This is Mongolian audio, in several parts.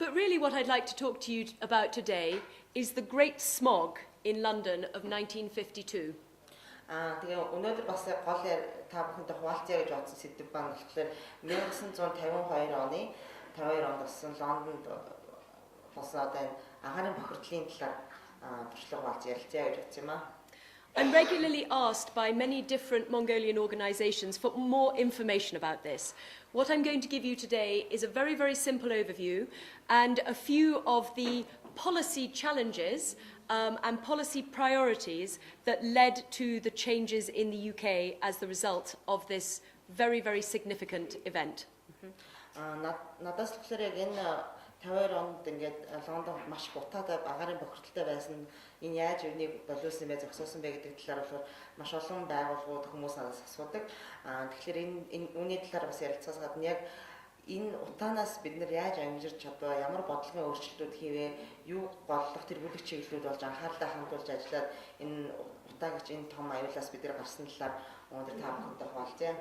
But really what I'd like to talk to you about today is the Great Smog in London of 1952. Тэгээ өнөөдөр бас гол та бүхэндээ хуваалцъя гэж бодсон сэдв байна. Тэгэхээр 1952 оны 52 онд болсон Лондонд болсон одоо энэ агаарын бохирдлын талаар туршлага болж ярилцъя гэж бодсон юм аа. I'm regularly asked by many different Mongolian organisations for more information about this. What I'm going to give you today is a very, very simple overview and a few of the policy challenges and policy priorities that led to the changes in the UK as the result of this very, very significant event. Надаас тэгэхээр яг энэ 52 онд ингээд Лондонд маш бутаатай агаарын бохирдолтой байсан энэ яаж үнийг боловсон бэ зогсоосон бэ гэдэг талаар болохоор маш олон байгууллагууд хүмүүс надаас асуудаг. Тэгэхээр энэ үүний талаар бас ярилцахаас гадна яг энэ утаанаас бид нар яаж амжирч чадваа, ямар бодлогын өөрчлөлтүүд хийвээ, юу голлох тэргүүлэх чиглэлүүд болж анхаарлаа хандуулж ажиллаад энэ утаа гэж энэ том аюулаас бид нар гарсан талаар өнөөдөр та бүхэнтэй хуваалцъя.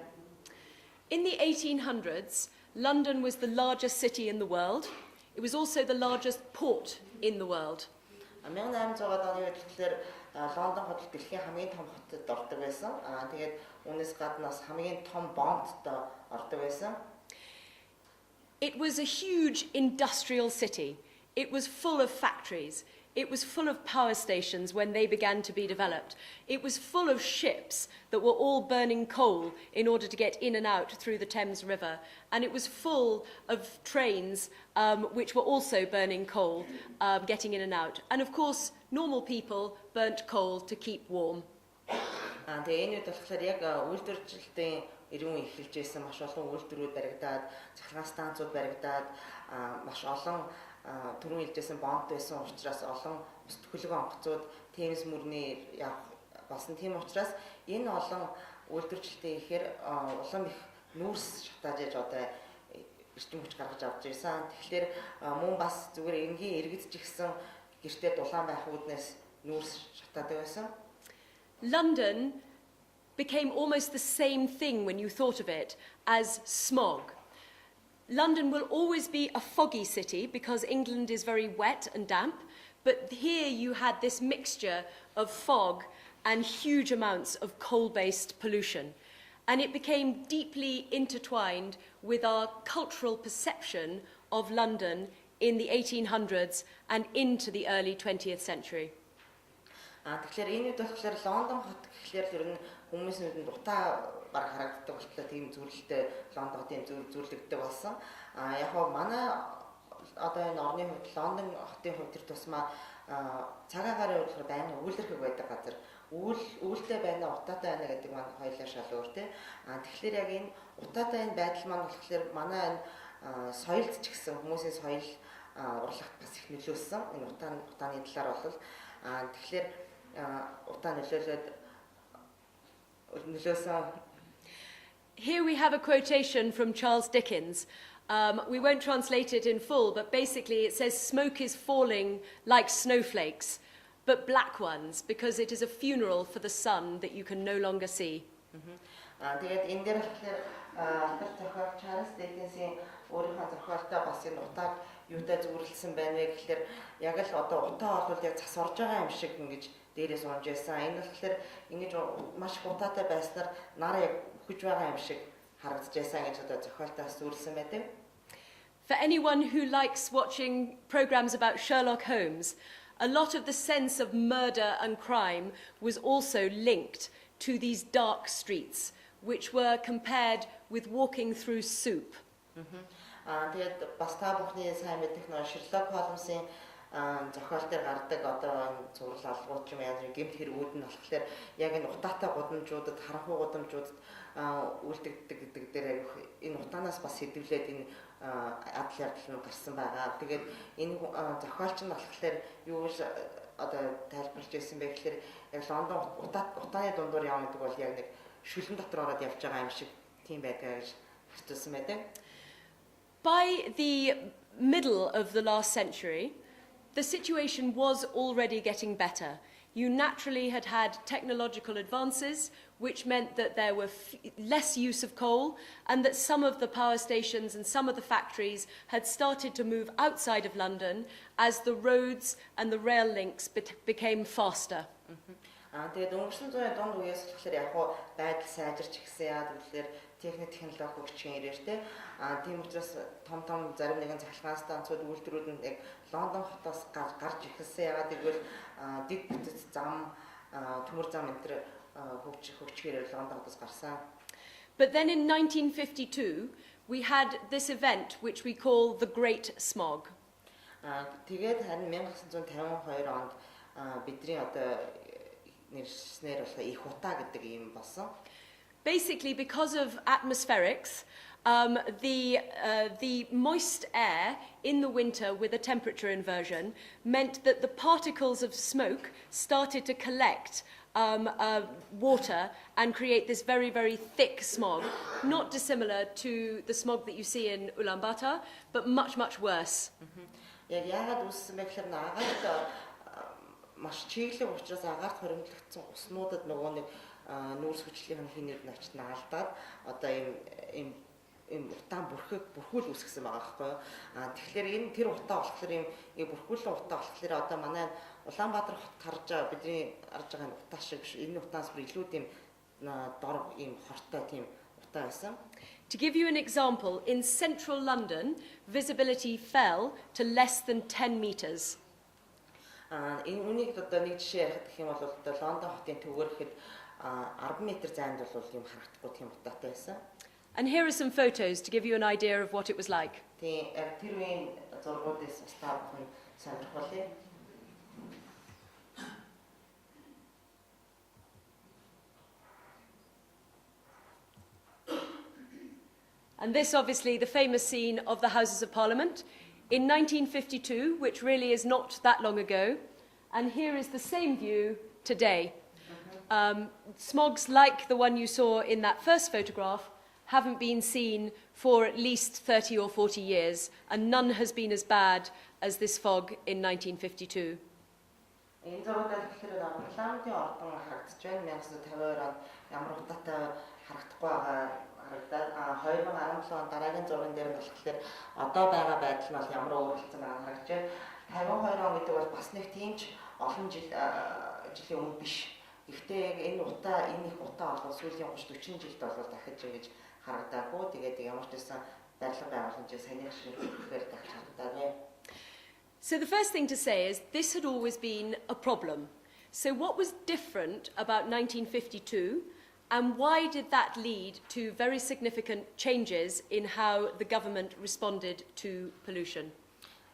In the 1800s, London was the largest city in the world. It was also the largest port in the world. 1800-аад оны үед тэгэхээр Лондон хот дэлхийн хамгийн том хотод ордог байсан. Тэгээд үүнээс гадна бас хамгийн том бомбд ордог байсан. It was a huge industrial city. It was full of factories. It was full of power stations when they began to be developed. It was full of ships that were all burning coal in order to get in and out through the Thames River. And it was full of trains which were also burning coal, getting in and out. And of course, normal people burnt coal to keep warm. Тэгээ энэ үед болохоор яг үйлдвэржилтийн иргэн эхэлж байсан маш олон үйлдвэрүүд баригдаад, цахилгаан станцууд баригдаад, маш олон түрүүн хэлжсэн бомб байсан учраас олон хөтөлбөр онгоцууд Тэмс мөрний явах болсон. Тийм учраас энэ олон үйлдвэржилтийн ихээр улам их нүүрс шатааж яж одоо эрчим хүч гаргаж авч ирсэн. Тэгэхээр мөн бас зүгээр энгийн иргэдж гисэн гэртээ дулаан байх үүднээс нүүрс шатаадаг байсан. London became almost the same thing when you thought of it as smog. London will always be a foggy city because England is very wet and damp, but here you had this mixture of fog and huge amounts of coal-based pollution. And it became deeply intertwined with our cultural perception of London in the 1800s and into the early 20th century. Тэгэхээр энэ үед болохоор Лондон хот гэхлээр ер нь хүмүүсийн утаа баг харагддаг болтлоо тийм зүйлтэй Лондон хотын зүйлэгддэг болсон. Яг нь манай одоо энэ орны хувьд Лондон хотын хувьд тэр тусмаа цагаагаар болохоор байнга үйлдвэрхэг байдаг газар. Үйлдэл байна, утаатай байна гэдэг маань хоёулаа шал өөр тий. Тэгэхээр яг энэ утаатай энэ байдал маань болохоор манай энэ соёлд ч гэсэн хүмүүсийн соёл урлагт бас их нөлөөсөн. Энэ утааны талаар бол тэгэхээр утаа нөлөөлөд Here we have a quotation from Charles Dickens. We won't translate it in full, but basically it says, "Smoke is falling like snowflakes, but black ones, because it is a funeral for the sun that you can no longer see." Тэгээд энэ дээр тэр зохиол Charles Dickens-ийн өөрийнхөө зохиолтой бас энэ утааг юутай зөвөрлсөн байна вэ гэхээр яг л одоо утаа бол яг цас орж байгаа юм шиг ингэж дээрээс унж байсан. Энэ болохоор ингэж маш утаатай байснаар нар яг хүж байгаа юм шиг харагдаж байсан гэж одоо зохиолтоос зөвөрлсөн байдаг. For anyone who likes watching programs about Sherlock Holmes, a lot of the sense of murder and crime was also linked to these dark streets, which were compared with walking through soup. Тэгээд бас та бүхний сайн мэдэх нөө Sherlock Holmes-ийн зохиол дээр гардаг одоо энэ зураг алгууд юм янз бүрийн гэмт хэрэгүүд нь болохоор яг энэ утаатай гудамжуудад, харанхуй гудамжуудад үлдэгддэг гэдэг дээр энэ утаанаас бас хэдвлээд энэ адал ярдал нь гарсан байгаа. Тэгээд энэ зохиолч нь болохоор юу одоо тайлбарлаж ирсэн бэ гэхээр яг Лондон утааны дундуур явна гэдэг бол яг нэг шүлэн дотор ороод явж байгаа юм шиг тийм байдгаа гэж хэлсэн байдаг. By the middle of the last century, the situation was already getting better. you naturally had had technological advances, which meant that there were less use of coal, and that some of the power stations and some of the factories had started to move outside of London as the roads and the rail links became faster. Тэгээд өнгөрсөн зууны дунд үеэс болохоор яг хуу байдал сайжирч ирсэн яа гэвэл техник технологи хөгжих ирээртэй. Тийм учраас том зарим нэгэн цахилгаан станцууд үйлдвэрүүд нь яг Лондон хотоос гарч ирсэн яагаад гэвэл дэд бүтэц зам төмөр зам энэ хөгжихээр Лондон хотоос гарсан. But then in 1952 we had this event which we call the Great Smog. Тэгээд харин 1952 онд бидний одоо basically, because of atmospherics, the moist air in the winter with a temperature inversion meant that the particles of smoke started to collect water and create this very, very thick smog, not dissimilar to the smog that you see in Ulaanbaatar, but much, much worse. Маш чиглэг учраас агаарт хоригдлогдсон уснуудад нөгөө нэг нүүрс хүчлийн хийнүүд навч наалдаад одоо ийм утаан бүрхүүл үүсгэсэн байгаа байхгүй юу. Тэгэхээр энэ тэр утаа болохоор ийм бүрхүүлэн утаа болохоор одоо манай Улаанбаатар хот гарч байгаа бидний арж байгаа утаа шиг энэ утаас бүр илүү тийм дор ийм хортой тийм утаа байсан. To give you an example, in central London, visibility fell to less than 10 meters. Энэ үнийг одоо нэг жишээ ярих гэх юм бол Лондон хотын төвөөр ихэд 10 метр зайд бол юм харагдахгүй тийм утаатай байсан. And here are some photos to give you an idea of what it was like. Тийм тэр үеийн зургуудаас устаа бүхэн сонирхолтой. And this obviously the famous scene of the Houses of Parliament in 1952, which really is not that long ago, and here is the same view today. Smogs like the one you saw in that first photograph haven't been seen for at least 30 or 40 years, and none has been as bad as this fog in 1952. Энэ зургуудад тэгэхээр парламентын ордон харагдаж байна. 1952 онд ямар утаатай харагдахгүй байгаа харагдаад 2017 он дараагийн зурган дээр нь болохоор одоо байгаа байдал нь бол ямар өөрчлөлтсөн байгааг харагдаж байна. 52 он гэдэг бол бас нэг тийм ч олон жилийн өмнө биш. Гэхдээ яг энэ их утаа бол сүүлийн 30-40 жилд бол дахиж ингэж харагдаагүй. Тэгээд ямар ч байсан барилга байгууламжийн санийх шиг ихээр дахиж харагдаад байна. So the first thing to say is this had always been a problem. So what was different about 1952, and why did that lead to very significant changes in how the government responded to pollution?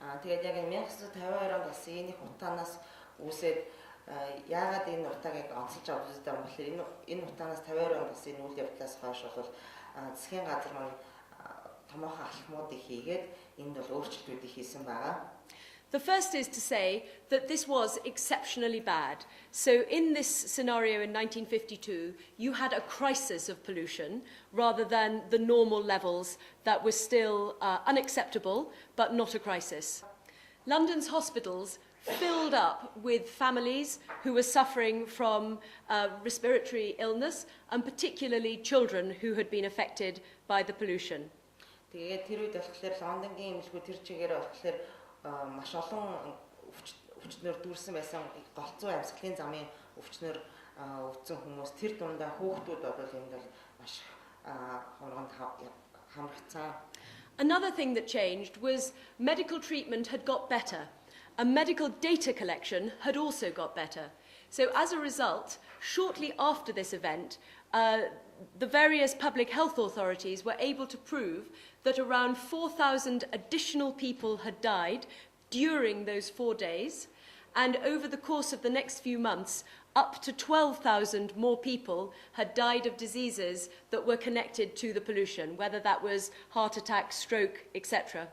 Тэгээд яг 1952 онд бас энэ утаанаас үүсээд яагаад энэ утааг онцолж авч үздэг юм бол энэ утаанаас 52 онд бас энэ үйл явдлаас хойш бол засгийн газар маань томоохон алхмуудыг хийгээд энд бол өөрчлөлтүүдийг хийсэн байгаа. The first is to say that this was exceptionally bad. So in this scenario in 1952, you had a crisis of pollution rather than the normal levels that were still unacceptable, but not a crisis. London's hospitals filled up with families who were suffering from respiratory illness, and particularly children who had been affected by the pollution. Тэгээд тэр үед болохоор Лондонгийн эмнэлгүүд тэр чигээр болохоор маш олон өвчнөр дүүрсэн байсан голцоо амьсгалын замын өвчнөр өвцөн хүмүүс тэр дундаа хүүхдүүд бол энд бол маш хонгонд хамрагдсан. Another thing that changed was medical treatment had got better, and medical data collection had also got better. So as a result, shortly after this event, the various public health authorities were able to prove that around 4,000 additional people had died during those 4 days, and over the course of the next few months, up to 12,000 more people had died of diseases that were connected to the pollution, whether that was heart attack, stroke, etc.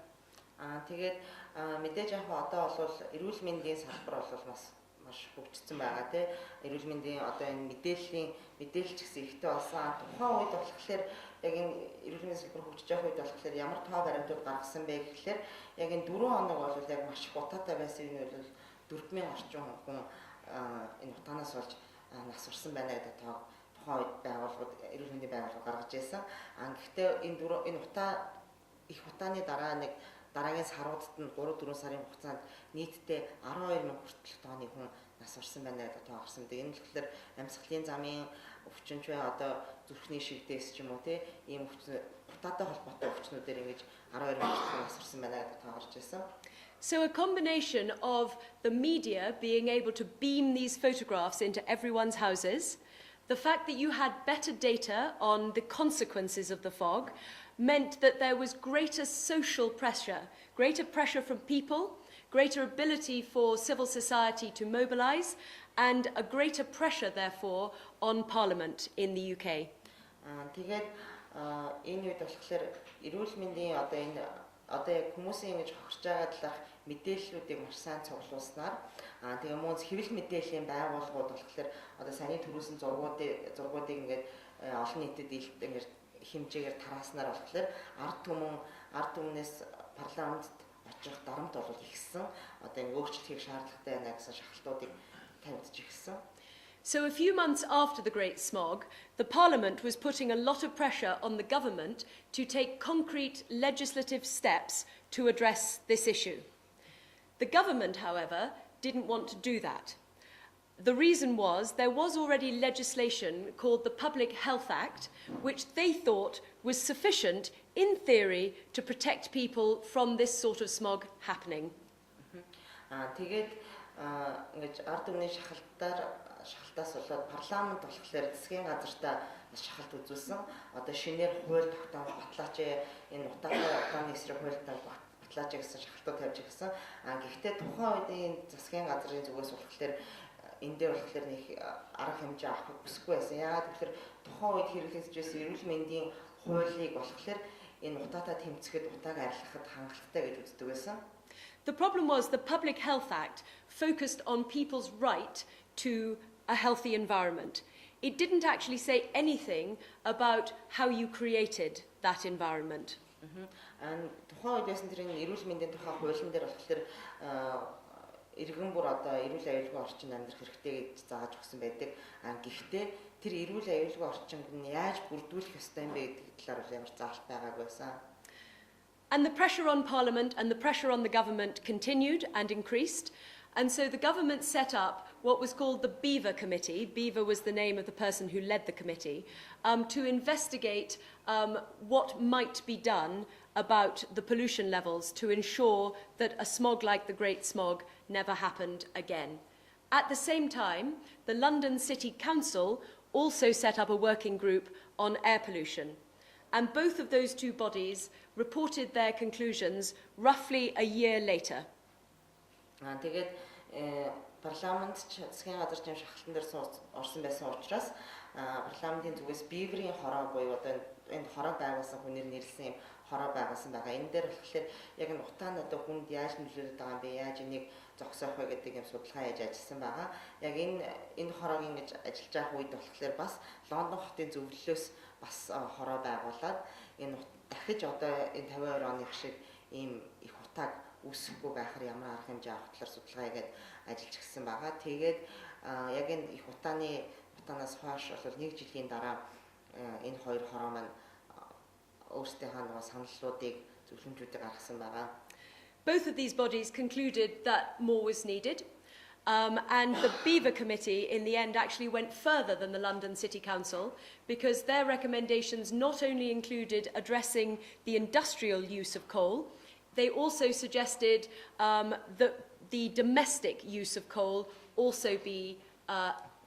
Тэгээд мэдээж яг одоо бол эрүүл мэндийн салбар бол маш хөгжсөн байгаа тийм эрүүл мэндийн одоо энэ мэдээлэлч гэсэн ихтэй болсон. Тухайн үед болохоор яг энэ эрүүл мэндийн салбар хөгжиж явах үед болохоор ямар тоо баримтууд гаргасан бэ гэхээр яг энэ 4 хоног бол яг маш их утаатай байсан. Энэ бол 4,000 орчим хүн энэ утаанаас болж нас урсан байна гэдэг тоог тухайн үед байгууллагууд эрүүл мэндийн байгууллага гаргаж ирсэн. Гэхдээ энэ утаа их утааны дараа дараагийн саруудад нь 3-4 сарын хугацаанд нийтдээ 12,000 хүртэлх тонны хүн нас урсан байна гэдэг тоо гарсан. Энэ нь болохоор амьсгалын замын өвчнөч бай одоо зүрхний шигдээс ч юм уу ийм утаатай холбоотой өвчнүүдээр ингэж 12,000 хүн нас урсан байна гэдэг тоо гарч ирсэн. So a combination of the media being able to beam these photographs into everyone's houses, the fact that you had better data on the consequences of the fog, meant that there was greater social pressure from people, greater ability for civil society to mobilise, and a greater pressure, therefore, on Parliament in the UK. Тэгээд энэ үед болохоор эрүүл мэндийн одоо яг хүмүүсийн ингэж хохирч байгаа талаарх мэдээллүүдийг маш сайн цуглуулснаар тэгээ мөн хэвлэл мэдээллийн байгууллагууд болохоор одоо саяны төрүүлсэн зургуудыг ингээд олон нийтэд ингэж хэмжээгээр тарааснаар болохоор ард түмнээс парламентд очих дарамт бол ихсэн. Одоо ингэ өөрчлөлт хийх шаардлагатай байна гэсэн шахалтуудыг тавьж ирсэн. So a few months after the Great Smog, the Parliament was putting a lot of pressure on the government to take concrete legislative steps to address this issue. The government, however, didn't want to do that. The reason was there was already legislation called the Public Health Act, which they thought was sufficient, in theory, to protect people from this sort of smog happening. Тэгээд ингэж ард түмний шахалтаас болоод парламент болохоор засгийн газартаа шахалт үзүүлсэн. Одоо шинээр хууль тогтоох батлаач энэ утааны эсрэг хуультай батлаач гэсэн шахалтууд тавьж ирсэн. Гэхдээ тухайн үеийн засгийн газрын зүгээс болохоор энэ дээр болохоор нэг арга хэмжээ авах хүсэхгүй байсан. Яагаад гэвэл тухайн үед хэрэглэгдэж эрүүл мэндийн хуулийг болохоор энэ утаатай тэмцэхэд утааг арилгахад хангалттай гэж үздэг байсан. The problem was the Public Health Act focused on people's right to a healthy environment. It didn't actually say anything about how you created that environment. Тухайн үед байсан тэр эрүүл мэндийн тухай хуулийн дээр болохоор иргэн бүр одоо эрүүл аюулгүй орчин амьдрах хэрэгтэй гэж зааж өгсөн байдаг. Гэхдээ тэр эрүүл аюулгүй орчинд нь яаж бүрдүүлэх ёстой юм бэ гэдэг талаар ямар заалт байгааг байсан. And the pressure on Parliament and the pressure on the government continued and increased. And so the government set up what was called the Beaver Committee. Beaver was the name of the person who led the committee, to investigate what might be done about the pollution levels to ensure that a smog like the Great Smog never happened again. At the same time, the London City Council also set up a working group on air pollution. And both of those two bodies reported their conclusions roughly a year later. Тэгээд парламент засгийн газрын шахалтан дээр орсон байсан учраас парламентын зүгээс Биврийн хороо буюу одоо энэ хороо байгуулсан хүнээр нэрлсэн юм хороо байгуулсан байгаа. Энэ дээр болохоор яг энэ утааны одоо хүнд яаж нөлөөлөд байгаа юм бэ? Яаж энийг зогсоох вэ гэдэг юм судалгаа яаж ажилласан байгаа. Яг энэ хороог ингэж ажиллаж байгаа үед болохоор бас Лондон хотын зөвлөлөөс бас хороо байгуулад энэ дахиж одоо энэ 52 оны шиг ийм их утааг үсэхгүй байхаар ямар арга хэмжээ авах талаар судалгаа хийгээд ажиллаж гисэн байгаа. Тэгээд яг энэ их утаанаас хойш бол 1 жилийн дараа энэ хоёр хороо маань өөрсдийнхөө саналлуудыг зөвлөмжүүдийг гаргасан байгаа. Both of these bodies concluded that more was needed. And the Beaver Committee, in the end, actually went further than the London City Council because their recommendations not only included addressing the industrial use of coal, they also suggested that the domestic use of coal also be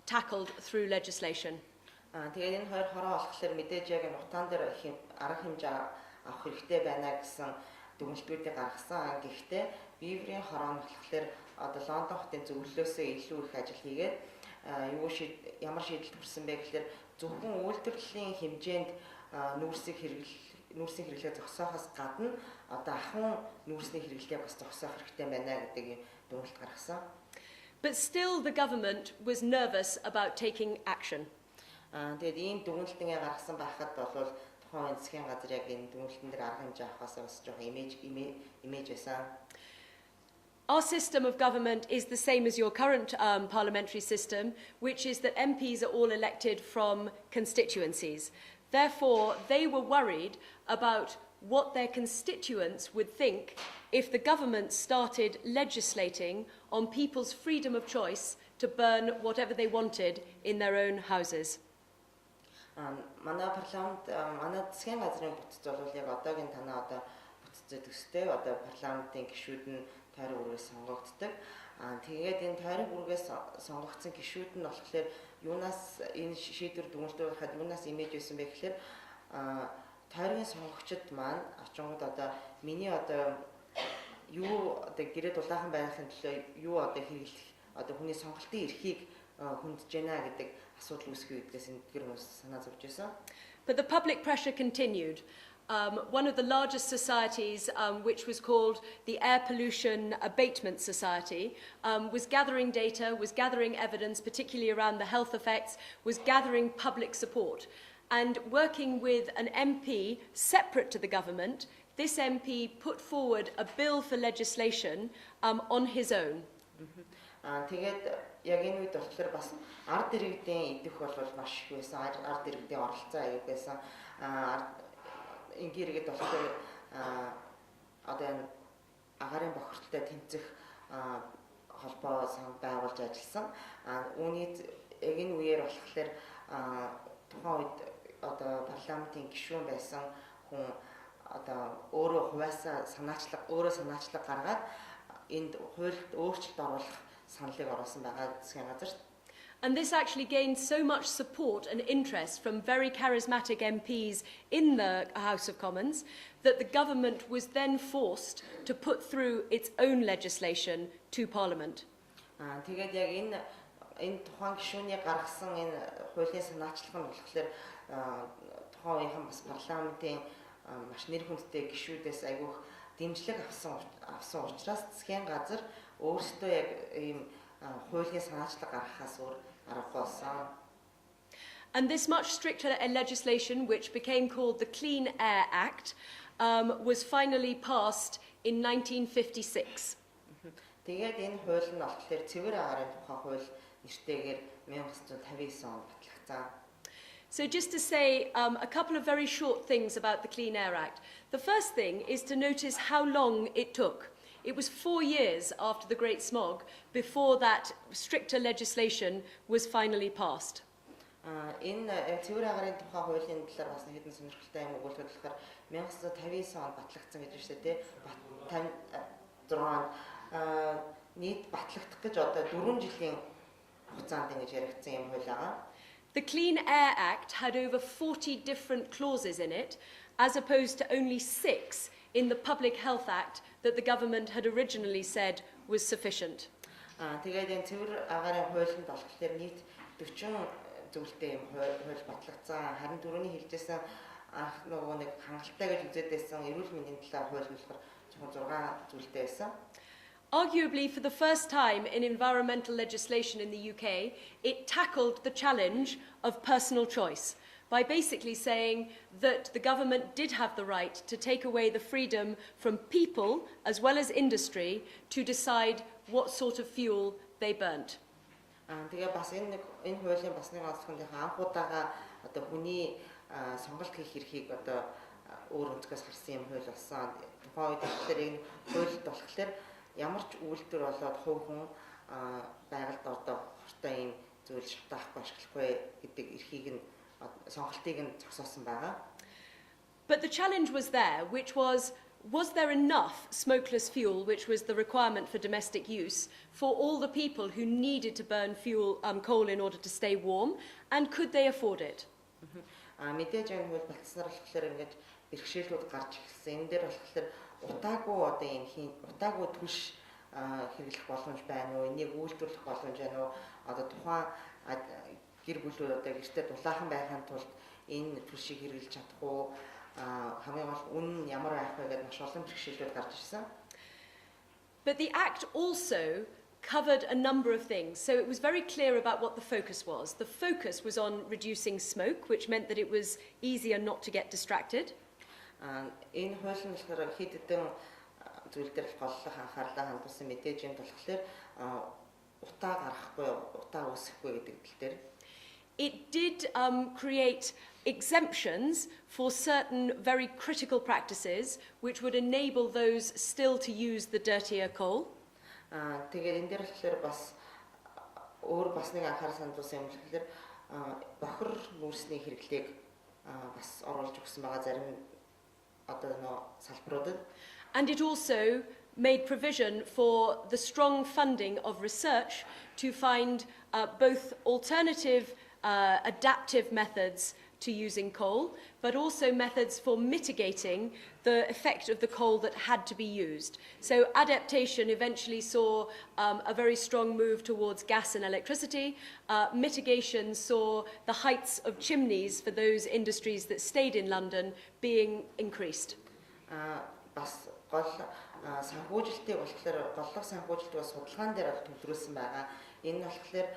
tackled through legislation. Тэгээд энэ хоёр хороо болохоор мэдээж яг энэ утаан дээр арга хэмжээ авах хэрэгтэй байна гэсэн дүгнэлтүүдийг гаргасан. Гэхдээ Биврийн хороо нь болохоор одоо Лондон хотын зөвлөлөөсөө илүү их ажил хийгээд ямар шийдэлд хүрсэн бэ гэхээр зөвхөн үйлдвэрлэлийн хэмжээнд нүүрсийг хэрэглээ зогсоохоос гадна одоо ахуйн нүүрсний хэрэглээ бас зогсоох хэрэгтэй байна гэдэг дүгнэлт гаргасан. But still the government was nervous about taking action. Тэгээд ийм дүгнэлтээ гаргасан байхад бол тухайн засгийн газар яг энэ дүгнэлтэн дээр арга хэмжээ авахаас бас жоох имиж байсан. Our system of government is the same as your current parliamentary system, which is that MPs are all elected from constituencies. Therefore, they were worried about what their constituents would think if the government started legislating on people's freedom of choice to burn whatever they wanted in their own houses. Манай парламент манай засгийн газрын бүтцэл бол яг одоогийн танаа одоо бүтцээ төстэй одоо парламентын гишүүд нь тойрог бүргээс сонгогддог. Тэгээд энэ тойрог бүргээс сонгогдсон гишүүд нь болохоор юунаас энэ шийдвэр дүгнэлтөөр хад юунаас имэж байсан бэ гэхээр тойргийн сонгогчид маань очингод одоо миний одоо юу одоо гэрээ дулаахан байхын төлөө юу одоо хэрэглэх одоо хүний сонголтын эрхийг хүндэж байна гэдэг асуудал үүсгэх үедээс энэ гэр хүмүүс санаа зовж байсан. But the public pressure continued. One of the largest societies, which was called the Air Pollution Abatement Society, was gathering data, was gathering evidence, particularly around the health effects, was gathering public support. And working with an MP separate to the government, this MP put forward a bill for legislation on his own. Тэгээд яг энэ үед болохоор бас ард иргэдийн идэх бол маш их байсан. Ард иргэдийн оролцоо аяг байсан. Ингээд иргэд болохоор одоо энэ агаарын бохирдлын тэмцэх холбоо байгуулж ажилласан. Үүний яг энэ үеэр болохоор тухайн үед одоо парламентын гишүүн байсан хүн одоо өөрөө санаачлаг гаргаад энд хуульд өөрчлөлт оруулах саналыг оруулсан байгаа засгийн газарт. And this actually gained so much support and interest from very charismatic MPs in the House of Commons that the government was then forced to put through its own legislation to Parliament. Тэгээд яг энэ тухайн гишүүний гаргасан энэ хуулийн санаачлага нь болохоор тухайн үеийнхэн бас парламентын маш нэр хүндтэй гишүүдээс айгүйх дэмжлэг авсан учраас засгийн газар өөрсдөө яг ийм хуулийн санаачлага гаргахаас өөр аргагүй болсон. And this much stricter legislation, which became called the Clean Air Act, was finally passed in 1956. Тэгээд энэ хууль нь болохоор цэвэр агаарын тухай хууль нэртэйгээр 1959 онд батлагдсан. So just to say a couple of very short things about the Clean Air Act. The first thing is to notice how long it took. It was 4 years after the Great Smog before that stricter legislation was finally passed. Энэ цэвэр агаарын тухай хуулийн талаар бас хэдэн сонирхолтой юм өгүүлбэр болохоор 1959 онд батлагдсан гэж байна шүү дээ. 56 онд нийт батлагдах гэж одоо 4 жилийн хугацаанд ингэж яригдсан юм хууль байгаа. The Clean Air Act had over 40 different clauses in it, as opposed to only 6 in the Public Health Act that the government had originally said was sufficient. Тэгээд энэ цэвэр агаарын хуулинд болохоор нийт 40 зүйлтэй юм хууль батлагдсан. Харин түрүүний хэлжсэн анх нөгөө нэг хангалттай гэж үзээд байсан эрүүл мэндийн талаар хууль нь болохоор жоохон 6 зүйлтэй байсан. Arguably, for the first time in environmental legislation in the UK, it tackled the challenge of personal choice by basically saying that the government did have the right to take away the freedom from people, as well as industry, to decide what sort of fuel they burnt. Тэгээ бас энэ хуулийн бас нэг онцлог анхудаага одоо хүний сонголт хийх эрхийг одоо өөр өнцгөөс харсан юм хууль болсон. Тухайн үед тэгэхээр энэ хуульд болохоор ямар ч үйлдвэр болоод хувь хүн байгальд одоо хортой ийм зүйл шатаахгүй ашиглахгүй гэдэг эрхийг нь сонголтыг нь зогсоосон байгаа. But the challenge was there, which was there enough smokeless fuel, which was the requirement for domestic use, for all the people who needed to burn coal in order to stay warm, and could they afford it? Мэдээж энэ хууль батлснаар болохоор ингэж бэрхшээлүүд гарч ирсэн. Энэ дээр болохоор утаагүй одоо энэ утаагүй түлш хэрэглэх боломж байна уу? Энийг үйлдвэрлэх боломж байна уу? Одоо тухайн гэр бүлүүд одоо гэртээ дулаахан байхын тулд энэ түлшийг хэрэглэж чадахгүй хамгийн гол үнэн ямар байх вэ гэдэг маш олон бэрхшээлүүд гарч ирсэн. But the act also covered a number of things. So it was very clear about what the focus was. The focus was on reducing smoke, which meant that it was easier not to get distracted. Энэ хууль нь болохоор хэд хэдэн зүйл дээр голлох анхаарлаа хандуулсан мэдээж энэ болохоор утаа гарахгүй, утаа үүсэхгүй гэдэг тал дээр. It did create exemptions for certain very critical practices which would enable those still to use the dirtier coal. Тэгээд энэ дээр болохоор бас өөр бас нэг анхаарал хандуулсан юм болохоор бохир нүүрсний хэрэглээг бас оруулж өгсөн байгаа зарим одоо нөө салбаруудад. And it also made provision for the strong funding of research to find both alternative adaptive methods to using coal, but also methods for mitigating the effect of the coal that had to be used. So adaptation eventually saw a very strong move towards gas and electricity. Mitigation saw the heights of chimneys for those industries that stayed in London being increased. Бас гол санхүүжилтийг болохоор голлох санхүүжилтийг бас судалгаан дээр төвлөрүүлсэн байгаа. Энэ нь болохоор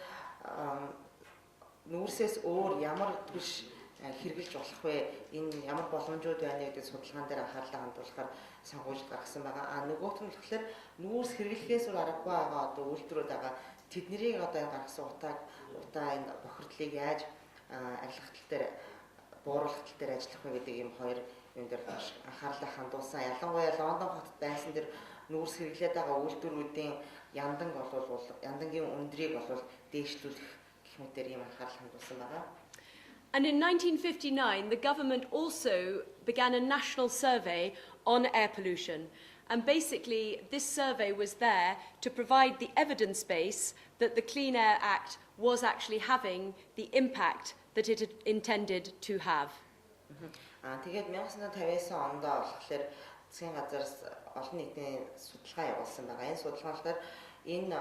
нүүрсээс өөр ямар түвш хэрэгжилж болох вэ? Энэ ямар боломжууд байна гэдэг судалгаан дээр анхаарлаа хандуулахаар санхүүжилт гаргасан байгаа. Нөгөөх нь болохоор нүүрс хэрэглэхээс үл аргагүй байгаа одоо үйлдвэрүүд байгаа. Тэднийг одоо энэ гаргасан утаа энэ бохирдлыг яаж арилгах тал дээр бууруулах тал дээр ажиллах вэ гэдэг ийм хоёр юм дээр анхаарлаа хандуулсан. Ялангуяа Лондон хотод байсан дээр нүүрс хэрэглээд байгаа үйлдвэрүүдийн яндангийн өндрийг бол дээшлүүлэх гэх мэтээр ийм анхаарал хандуулсан байгаа. And in 1959, the government also began a national survey on air pollution. And basically, this survey was there to provide the evidence base that the Clean Air Act was actually having the impact that it had intended to have. Тэгээд 1959 онд болохоор засгийн газраас олон нийтийн судалгаа явуулсан байгаа. Энэ судалгаанаар энэ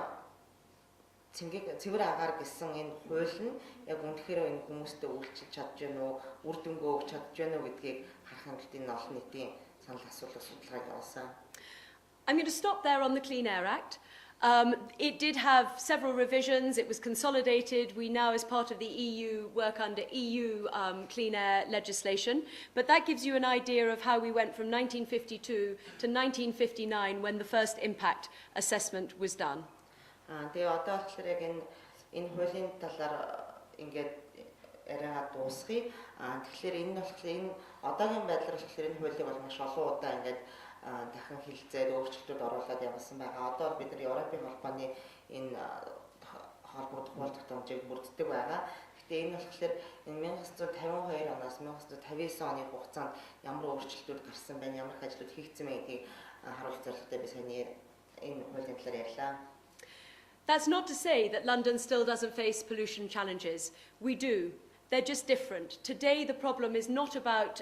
цэвэр агаар гэсэн энэ хууль нь яг үнэхээр энэ хүмүүстээ үйлчилж чадж байна уу, үр дүнгээ өгч чадж байна уу гэдгийг харах нь энэ олон нийтийн санал асуулах судалгааг явуулсан. I'm going to stop there on the Clean Air Act. It did have several revisions. It was consolidated. We now, as part of the EU, work under EU clean air legislation. But that gives you an idea of how we went from 1952 to 1959 when the first impact assessment was done. Тэгээ одоо болохоор яг энэ хуулийн талаар ингээд яриагаа дуусгая. Тэгэхээр энэ нь болохоор энэ одоогийн байдлаар болохоор энэ хуулийг бол маш олон удаа ингээд дахин хэлэлцээд өөрчлөлтүүд оруулаад явсан байгаа. Одоо бид нар Европын холбооны энэ холбоо хууль тогтоомжийг бүрддэг байгаа. Гэхдээ энэ болохоор энэ 1952 оноос 1959 оны хугацаанд ямар өөрчлөлтүүд гарсан байна, ямар ажлууд хийгдсэн бэ гэдгийг харуулах зорилготой би саяны энэ хуулийн талаар ярьлаа. That's not to say that London still doesn't face pollution challenges. We do. They're just different. Today, the problem is not about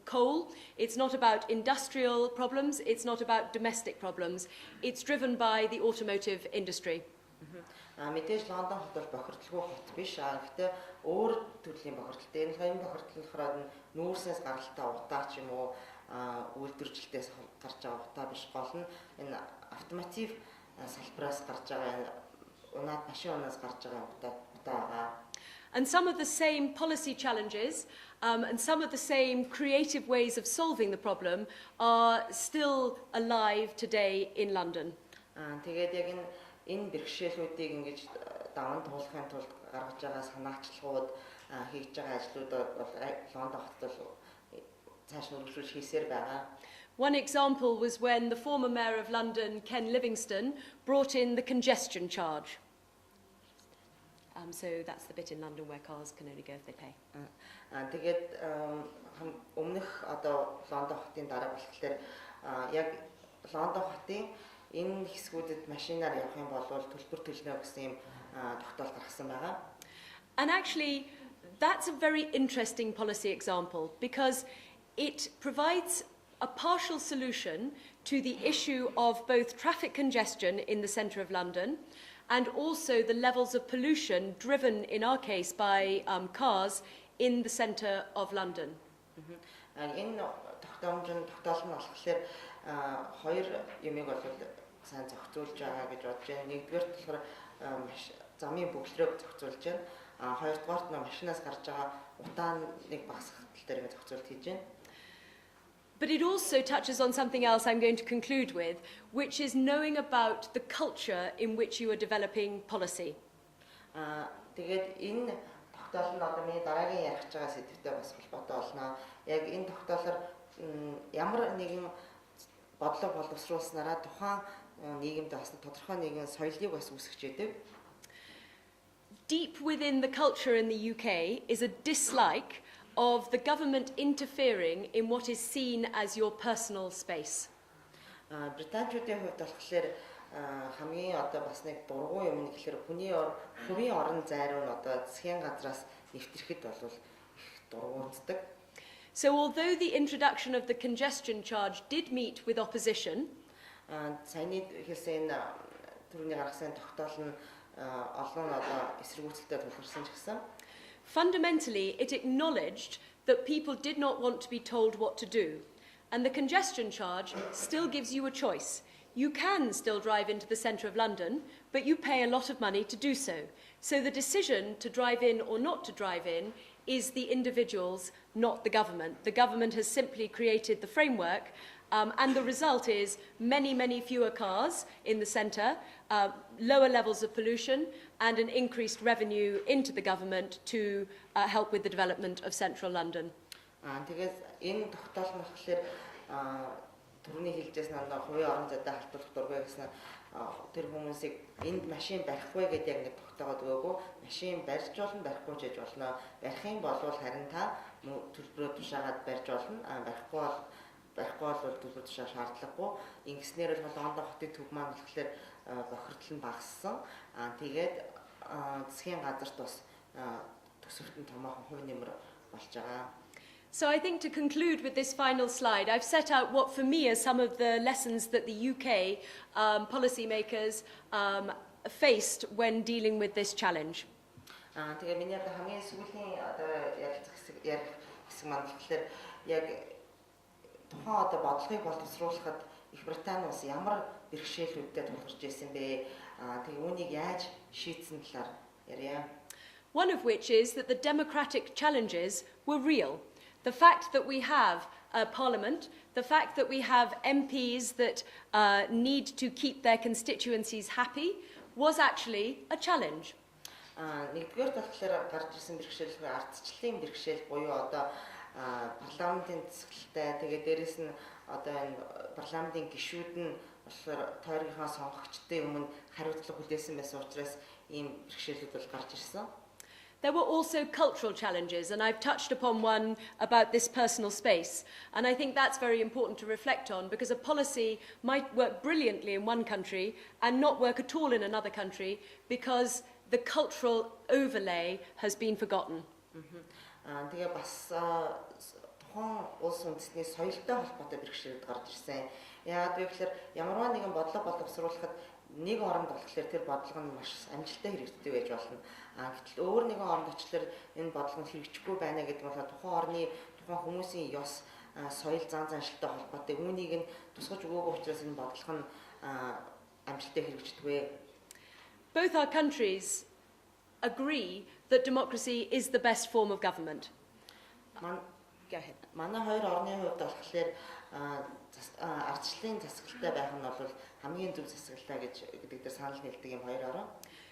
coal. It's not about industrial problems. It's not about domestic problems. It's driven by the automotive industry. Мэдээж Лондон хот бол бохирдлгүй хот биш. Гэхдээ өөр төрлийн бохирдолтой. Энэ бохирдол нь нүүрсээс гаралтай утаа ч юм уу, үйлдвэржилтээс гарч байгаа утаа биш. Гол нь энэ автоматив салбараас гарч байгаа унаад машин унаас гарч байгаа утаа байгаа. And some of the same policy challenges and some of the same creative ways of solving the problem are still alive today in London. Тэгээд яг энэ бэрхшээлүүдийг ингэж даван туулахын тулд гаргаж байгаа санаачлагууд хийж байгаа ажлууд бол Лондон хотод цааш нь үргэлжлүүлж хийсээр байгаа. One example was when the former mayor of London, Ken Livingstone, brought in the congestion charge. So that's the bit in London where cars can only go if they pay. Тэгээд өмнөх одоо Лондон хотын дараа болохоор яг Лондон хотын энэ хэсгүүдэд машинаар явах юм бол төлбөр төлнө гэсэн юм тогтоол гаргасан байгаа. And actually, that's a very interesting policy example because it provides a partial solution to the issue of both traffic congestion in the centre of London and also the levels of pollution driven, in our case, by cars in the centre of London. Энэ тогтоол нь болохоор хоёр юмыг бол сайн зохицуулж байгаа гэж бодож байна. Нэгдүгээр болохоор замын бөглөрөөг зохицуулж байна. Хоёрдугаарт нь машинаас гарч байгаа утааныг багасгах тал дээр зохицуулт хийж байна. But it also touches on something else I'm going to conclude with, which is knowing about the culture in which you are developing policy. Тэгээд энэ тогтоол нь одоо миний дараагийн ярих гэж байгаа сэдвтэй бас холбоотой болно. Яг энэ тогтоолоор ямар нэгэн бодлого боловсруулснараа тухайн нийгэмд бас тодорхой нэгэн соёлыг бас үүсгэж яадаг. Deep within the culture in the UK is a dislike of the government interfering in what is seen as your personal space. Британчуудын хувьд болохоор хамгийн одоо бас нэг дургуун юм нь гэхээр хувийн орон зайруу нь одоо засгийн газраас нэвтрэхэд бол их дургуунцдаг. So although the introduction of the congestion charge did meet with opposition, саяны хэлсэн түрүүний гаргасан тогтоол нь олон одоо эсэргүүцэлтэй тулгарсан ч гэсэн fundamentally it acknowledged that people did not want to be told what to do. And the congestion charge still gives you a choice. You can still drive into the centre of London, but you pay a lot of money to do so. So the decision to drive in or not to drive in is the individual's, not the government. The government has simply created the framework, and the result is many, many fewer cars in the centre, lower levels of pollution, and an increased revenue into the government to help with the development of central London. Тэгээд энэ тогтоол нь болохоор түрүүний хэлжсэн нь хувийн орон зайтай халдварлах дургүй гэсэн тэр хүмүүсийг энд машин барихгүй гэдэг яг нэг тогтоогод өгөөгүй машин барьж болно барихгүй ч гэж болно. Барих юм бол харин та төлбөрөө тушаагаад барьж болно. Барихгүй бол төлбөр тушаа шаардлагагүй. Ингэснээр бол Лондон хотын төв маань болохоор бохирдлын багассан. Тэгээд засгийн газарт бас төсөвтөн томоохон хувь нэмэр болж байгаа. So I think to conclude with this final slide, I've set out what for me are some of the lessons that the UK policymakers faced when dealing with this challenge. Тэгээ миний одоо хамгийн сүүлийн одоо ярилцах хэсэг маань болохоор яг тухайн одоо бодлогыг боловсруулахад Их Британи улс ямар бэрхшээлүүдтэй тулгарч ирсэн бэ? Тэгээ үүнийг яаж шийдсэн талаар ярья. One of which is that the democratic challenges were real. The fact that we have a parliament, the fact that we have MPs that need to keep their constituencies happy was actually a challenge. Нэгдүгээр талаар гарч ирсэн бэрхшээл ардчлалын бэрхшээл буюу одоо парламентын засаглалтай тэгээд дээрэс нь одоо энэ парламентын гишүүд нь болохоор тойргийнхаа сонгогчдын өмнө хариуцлага хүлээсэн байсан учраас ийм бэрхшээлүүд бол гарч ирсэн. There were also cultural challenges, and I've touched upon one about this personal space. And I think that's very important to reflect on, because a policy might work brilliantly in one country and not work at all in another country because the cultural overlay has been forgotten. Тэгээ бас тухайн улс үндэстний соёлтой холбоотой бэрхшээлүүд гарч ирсэн. Яагаад вэ гэхээр ямарваа нэгэн бодлого боловсруулахад нэг оронд болохоор тэр бодлого нь маш амжилттай хэрэгждэг байж болно. Гэтэл өөр нэгэн оронд очихлоор энэ бодлого нь хэрэгжихгүй байна гэдэг нь тухайн орны тухайн хүмүүсийн ёс соёл зан заншилтай холбоотой. Үүнийг нь тусгаж өгөөгүй учраас энэ бодлого нь амжилттай хэрэгждэг. Both our countries agree that democracy is the best form of government. Go ahead. Манай хоёр орны хувьд болохоор ардчлалын засаглалтай байх нь бол хамгийн зөв засаглалтай гэдэг дээр санал нийлдэг юм хоёр орон.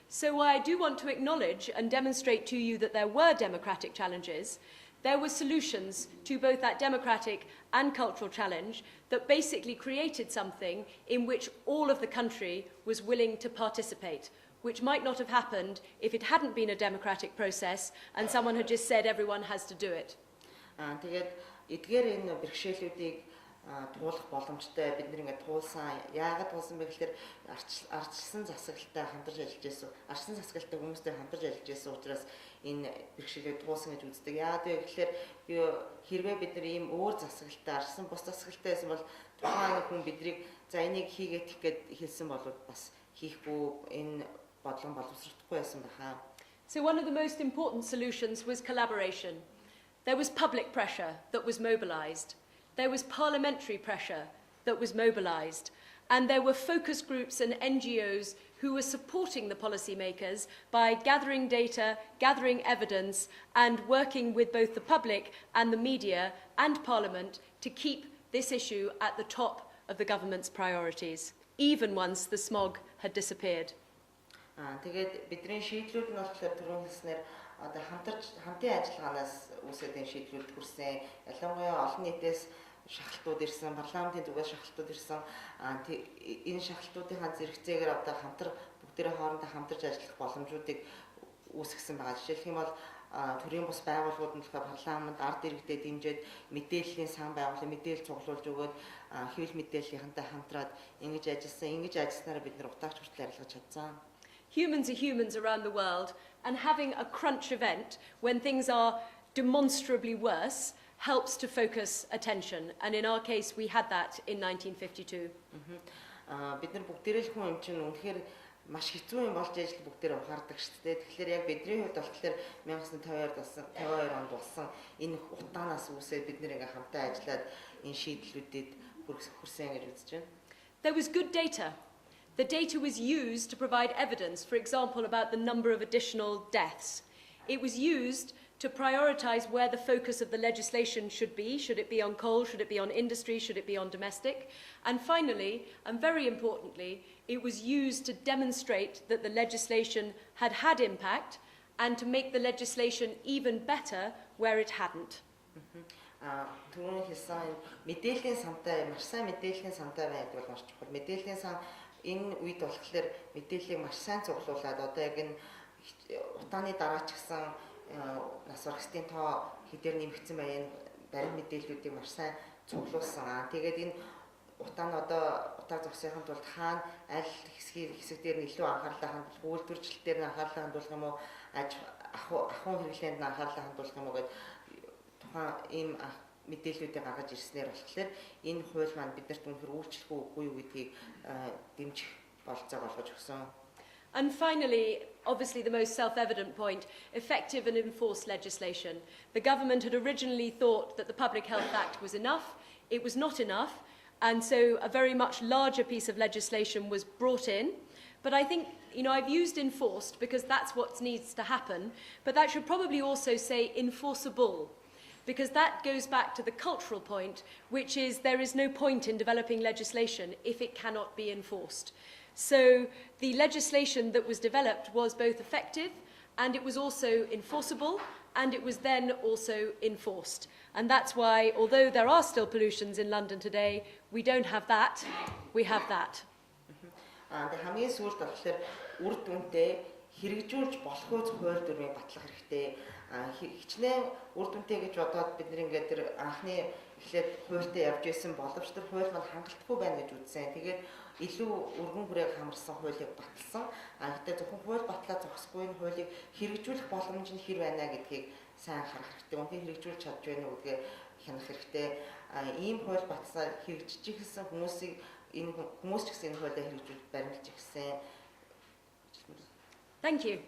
So while I do want to acknowledge and demonstrate to you that there were democratic challenges, there were solutions to both that democratic and cultural challenge that basically created something in which all of the country was willing to participate, which might not have happened if it hadn't been a democratic process and someone had just said everyone has to do it. Тэгээд эдгээр энэ бэрхшээлүүдийг туулах боломжтой бид нэг туулсан. Яагаад туулсан бэ гэхээр ардчилсан засаглалтай хамтарч ажиллаж байсан. Ардчилсан засаглалтай хүмүүстэй хамтарч ажиллаж байсан учраас энэ бэрхшээлийг туулсан гэж үздэг. Яагаад вэ гэхээр хэрвээ бид нар ийм өөр засаглалтай ардчилсан бус засаглалтай байсан бол тухайн хүн бидрийг за энийг хийгээд гэхэд хэлсэн бол бас хийхгүй энэ бодлого боловсролтгүй байсан баха. So one of the most important solutions was collaboration. There was public pressure that was mobilised. There was parliamentary pressure that was mobilised. And there were focus groups and NGOs who were supporting the policymakers by gathering data, gathering evidence, and working with both the public and the media and Parliament to keep this issue at the top of the government's priorities, even once the smog had disappeared. Тэгээд бидний шийдлүүд нь болохоор түрүүн хэлснээр одоо хамтын ажиллагаанаас үүсэдэг шийдлүүд хүрсэн. Ялангуяа олон нийтээс шахалтууд ирсэн, парламентын зүгээс шахалтууд ирсэн. Энэ шахалтуудын зэрэгцээгээр одоо бүгдээрээ хоорондоо хамтарч ажиллах боломжуудыг үүсгэсэн байгаа. Жишээлх юм бол төрийн бус байгууллагууд нь болохоор парламент ард иргэдэд дэмжиж мэдээллийн сан байгууллага мэдээлэл цуглуулж өгөөд хэвлэл мэдээллийнхэнтэй хамтраад ингэж ажилласнараа бид нар утаагч хүртэл арилгаж чадсан. Humans are humans around the world, and having a crunch event when things are demonstrably worse helps to focus attention. And in our case, we had that in 1952. Бид нар бүгдээрээ л хүн юм чинь үнэхээр маш хэцүү юм болж ижил бүгдээр ухаардаг шүү дээ. Тэгэхээр яг бидний хувьд болохоор 1952 онд болсон энэ утаанаас үүсээд бид нэр ингээм хамтаа ажиллаад энэ шийдлүүдэд хүрсэн гэж үзэж байна. There was good data. The data was used to provide evidence, for example, about the number of additional deaths. It was used to prioritise where the focus of the legislation should be. Should it be on coal? Should it be on industry? Should it be on domestic? And finally, and very importantly, it was used to demonstrate that the legislation had had impact and to make the legislation even better where it hadn't. Түрүүний хэлсэн мэдээллийн сантай маш сайн мэдээллийн сантай байдаг бол маш чухал. Мэдээллийн сан энэ үед болохоор мэдээллийг маш сайн цуглуулад одоо яг энэ утааны дараа ч гэсэн нас барагчдын тоо хэдээр нэмэгдсэн байна. Баримт мэдээллүүдийг маш сайн цуглуулсан. Тэгээд энэ утаа зогсохын тулд хаана аль хэсэг дээр илүү анхаарлаа хандуулах, үйлдвэрчлэл дээр анхаарлаа хандуулах юм уу, ахуйн хэрэглээнд анхаарлаа хандуулах юм уу гэдэг тухайн ийм мэдээллүүдийг гаргаж ирснээр болохоор энэ хууль маань биднэрт үнэхээр үйлчлэх үгүй юу гэдгийг дэмжих болцоог олгож өгсөн. And finally, obviously the most self-evident point, effective and enforced legislation. The government had originally thought that the Public Health Act was enough. It was not enough, and so a very much larger piece of legislation was brought in. But I think, I've used enforced because that's what needs to happen, but that should probably also say enforceable, because that goes back to the cultural point, which is there is no point in developing legislation if it cannot be enforced. So the legislation that was developed was both effective and it was also enforceable and it was then also enforced. And that's why, although there are still pollutions in London today, we don't have that, we have that. Хамгийн сүүлд болохоор үр дүнтэй хэрэгжүүлж болохгүй хууль дүрмийг батлах хэрэгтэй. Хичнээн үр дүнтэй гэж бодоод бид нэг тэр анхны эхлээд хуультай явж исэн боловч тэр хууль маань хангалтгүй байна гэж үзсэн. Тэгээд илүү өргөн хүрээг хамарсан хуулийг баталсан. Гэхдээ зөвхөн хууль батлаад зогсохгүй энэ хуулийг хэрэгжүүлэх боломж нь хэр байна гэдгийг сайн харах хэрэгтэй. Үнэхээр хэрэгжүүлж чадж байна уу гэдгээ хянах хэрэгтэй. Ийм хууль батсаар хэрэгжиж ихсэн хүмүүс ч гэсэн энэ хуулийг хэрэгжүүлж баримлж ихсэн. Thank you.